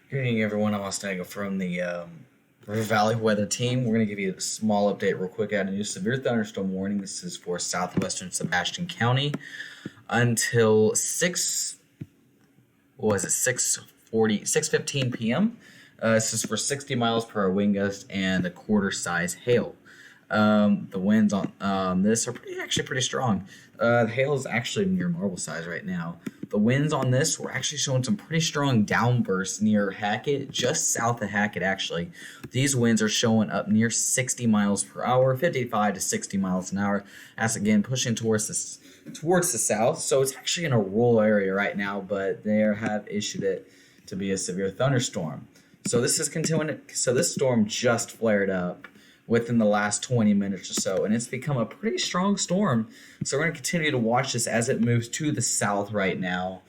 Good evening, everyone. I'm Daigle from the River Valley Weather Team. We're going to give you a small update real quick. Out a new severe thunderstorm warning. This is for southwestern Sebastian County until 6, what was it, 6:15 p.m. This is for 60 miles per hour wind gust and a quarter size hail. The winds on this are actually pretty strong. The hail is actually near marble size right now. The winds on this were actually showing some pretty strong downbursts near Hackett, just south of Hackett, actually. These winds are showing up near 60 miles per hour, 55 to 60 miles an hour. That's again pushing towards the south. So it's actually in a rural area right now, but they have issued it to be a severe thunderstorm. So this is continuing. So this storm just flared up within the last 20 minutes or so, and it's become a pretty strong storm. So we're going to continue to watch this as it moves to the south right now,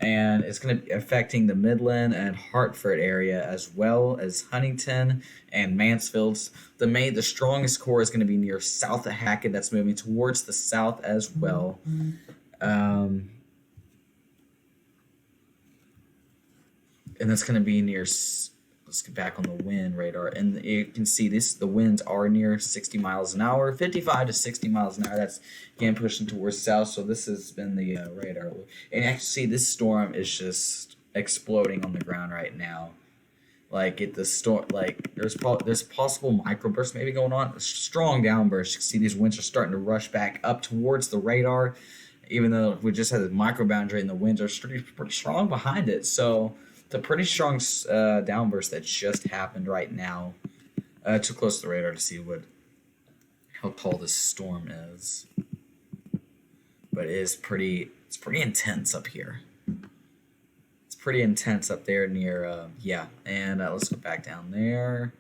and it's going to be affecting the Midland and Hartford area as well as Huntington and Mansfield. The strongest core is going to be near south of Hackett. That's moving towards the south as well. Um, and that's going to be near. Let's get back on the wind radar, and you can see the winds are near 60 miles an hour, 55 to 60 miles an hour. That's again pushing towards south. So this has been the radar, and actually this storm is just exploding on the ground right now. There's possible microbursts maybe going on, strong downbursts. You can see these winds are starting to rush back up towards the radar, even though we just had a micro boundary and the winds are pretty strong behind it. So it's a pretty strong downburst that just happened right now. Too close to the radar to see how tall this storm is, but it's pretty intense up here. It's pretty intense up there near And let's go back down there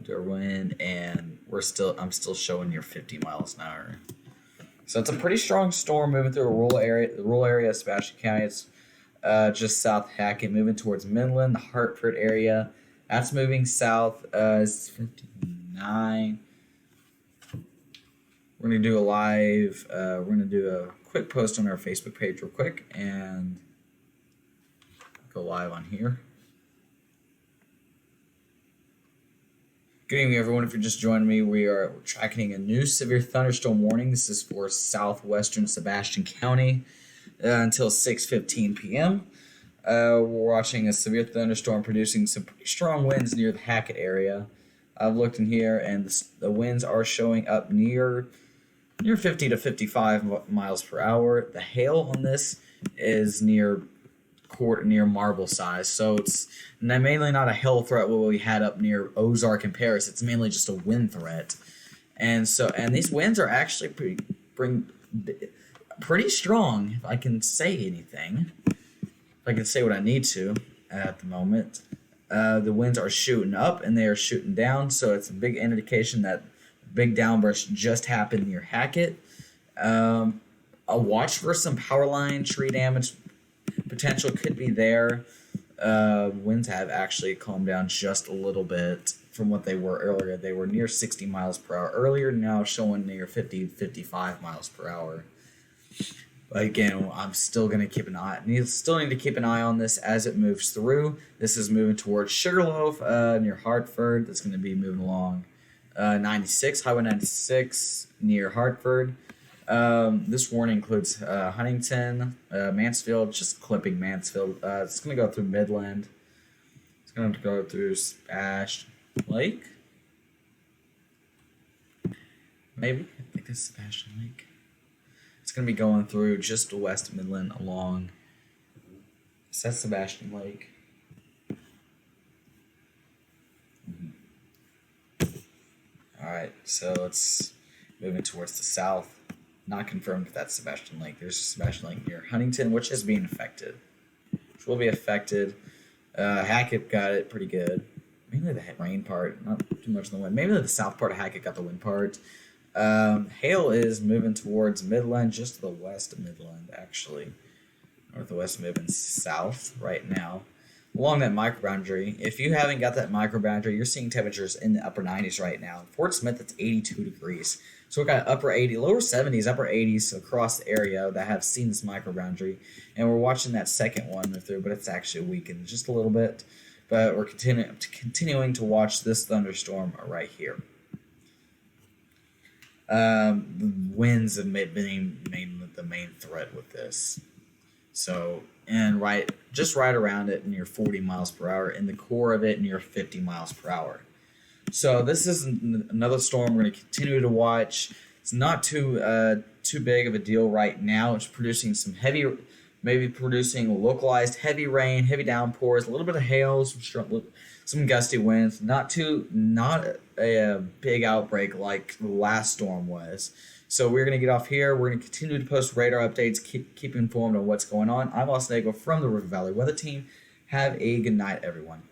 to our wind, and I'm still showing near 50 miles an hour. So it's a pretty strong storm moving through the rural area of Sebastian County. It's just south Hackett, moving towards Midland, the Hartford area. That's moving south. It's 59. We're gonna do a live. We're gonna do a quick post on our Facebook page real quick and go live on here. Good evening, everyone. If you're just joining me, we're tracking a new severe thunderstorm warning. This is for southwestern Sebastian County until 6:15 p.m. We're watching a severe thunderstorm producing some pretty strong winds near the Hackett area. I've looked in here, and the winds are showing up near 50 to 55 miles per hour. The hail on this is near marble size, so it's mainly not a hail threat what we had up near Ozark and Paris. It's mainly just a wind threat, and these winds are actually pretty strong, if I can say anything. If I can say what I need to at the moment. The winds are shooting up and they are shooting down, so it's a big indication that big downburst just happened near Hackett. A watch for some power line tree damage potential could be there. Winds have actually calmed down just a little bit from what they were earlier. They were near 60 miles per hour earlier, now showing near 50 to 55 miles per hour. But again, I'm still going to keep an eye. Still need to keep an eye on this as it moves through. This is moving towards Sugarloaf near Hartford. That's going to be moving along 96, Highway 96 near Hartford. This warning includes Huntington, Mansfield, just clipping Mansfield. It's going to go through Midland. It's going to go through Sebastian Lake. Maybe. I think it's Sebastian Lake. It's going to be going through just west of Midland along. Is that Sebastian Lake? Alright, so it's moving towards the south. Not confirmed if that's Sebastian Lake. There's Sebastian Lake near Huntington, which is being affected. Which will be affected. Hackett got it pretty good. Mainly the rain part, not too much in the wind. Maybe the south part of Hackett got the wind part. Hail is moving towards Midland, just to the west of Midland, actually. Northwest moving south right now. Along that microboundary. If you haven't got that microboundary, you're seeing temperatures in the upper 90s right now. Fort Smith, it's 82 degrees. So we've got lower 70s, upper 80s across the area that have seen this microboundary. And we're watching that second one move through, but it's actually weakened just a little bit. but we're continuing to watch this thunderstorm right here. The winds have been the main threat with this. So, and just right around it near 40 miles per hour, in the core of it near 50 miles per hour. So this is another storm we're going to continue to watch. It's not too big of a deal right now. It's producing maybe producing localized heavy rain, heavy downpours, a little bit of hail, some gusty winds. Not a big outbreak like the last storm was. So we're going to get off here. We're going to continue to post radar updates, keep informed on what's going on. I'm Austin Daigle from the River Valley Weather Team. Have a good night, everyone.